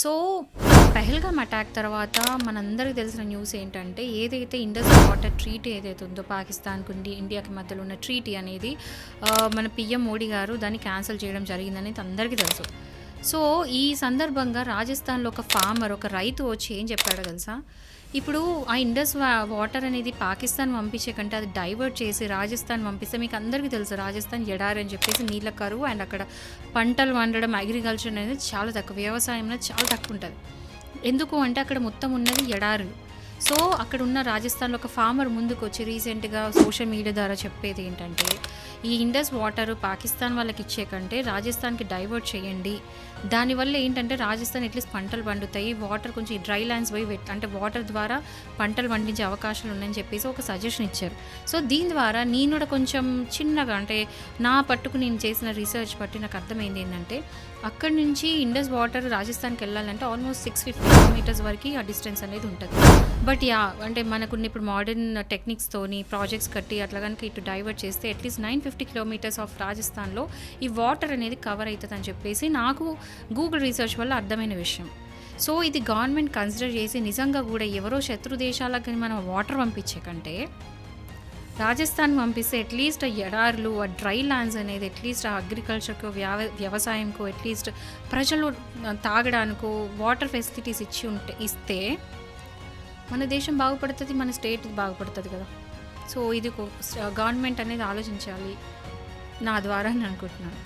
So, Pahalgam attack తర్వాత మనందరికి తెలిసిన న్యూస్ ఏంటంటే, ఏదైతే ఇండస్ వాటర్ ట్రీటీ ఏదైతే ఉందో పాకిస్తాన్‌కి ఇండియాకి మధ్యలో ఉన్న ట్రీటీ అనేది మన పీఎం మోడీ గారు దాన్ని క్యాన్సిల్ చేయడం జరిగిందనేది అందరికీ తెలుసు. సో, ఈ సందర్భంగా రాజస్థాన్‌లో ఒక ఫార్మర్, ఒక రైతు వచ్చి ఏం చెప్పాడో తెలుసా? ఇప్పుడు ఆ ఇండస్ వాటర్ అనేది పాకిస్తాన్ పంపించే కంటే అది డైవర్ట్ చేసి రాజస్థాన్ పంపిస్తే మీకు అందరికీ తెలుసు రాజస్థాన్ ఎడారి అని చెప్పేసి నీళ్ళ కరువు అండ్ అక్కడ పంటలు వండడం అగ్రికల్చర్ అనేది చాలా తక్కువ, వ్యవసాయం అనేది చాలా తక్కువ ఉంటుంది. ఎందుకు అంటే అక్కడ మొత్తం ఉన్నది ఎడారులు. సో అక్కడ ఉన్న రాజస్థాన్లో ఒక ఫార్మర్ ముందుకు వచ్చి రీసెంట్గా సోషల్ మీడియా ద్వారా చెప్పేది ఏంటంటే, ఈ ఇండస్ వాటర్ పాకిస్తాన్ వాళ్ళకి ఇచ్చే కంటే రాజస్థాన్కి డైవర్ట్ చేయండి. దానివల్ల ఏంటంటే రాజస్థాన్ అట్లీస్ట్ పంటలు పండుతాయి, వాటర్ కొంచెం డ్రై ల్యాండ్స్ పోయి అంటే వాటర్ ద్వారా పంటలు పండించే అవకాశాలు ఉన్నాయని చెప్పేసి ఒక సజెషన్ ఇచ్చారు. సో దీని ద్వారా నేను కూడా కొంచెం చిన్నగా అంటే నా పట్టుకు నేను చేసిన రీసెర్చ్ బట్టి నాకు అర్థమైంది ఏంటంటే, అక్కడి నుంచి ఇండస్ వాటర్ రాజస్థాన్కి వెళ్ళాలంటే ఆల్మోస్ట్ 650 కిలోమీటర్స్ వరకు ఆ డిస్టెన్స్ అనేది ఉంటుంది. బట్ అంటే మనకున్న ఇప్పుడు మోడర్న్ టెక్నిక్స్తోని ప్రాజెక్ట్స్ కట్టి అట్లా కనుక ఇటు డైవర్ట్ చేస్తే అట్లీస్ట్ 950 కిలోమీటర్స్ ఆఫ్ రాజస్థాన్లో ఈ వాటర్ అనేది కవర్ అవుతుంది అని చెప్పేసి నాకు గూగుల్ రీసెర్చ్ వల్ల అర్థమైన విషయం. సో ఇది గవర్నమెంట్ కన్సిడర్ చేసి నిజంగా కూడా ఎవరో శత్రు దేశాలకు మనం వాటర్ పంపించే కంటే రాజస్థాన్ పంపిస్తే అట్లీస్ట్ ఆ ఎడారులు, ఆ డ్రై ల్యాండ్స్ అనేది అట్లీస్ట్ ఆ అగ్రికల్చర్కు వ్యవసాయంకు అట్లీస్ట్ ప్రజలు తాగడానికో వాటర్ ఫెసిలిటీస్ ఇస్తే మన దేశం బాగుపడుతుంది, మన స్టేట్ బాగుపడుతుంది కదా. సో ఇది గవర్నమెంట్ అనేది ఆలోచించాలి నా ద్వారా అని అనుకుంటున్నాను.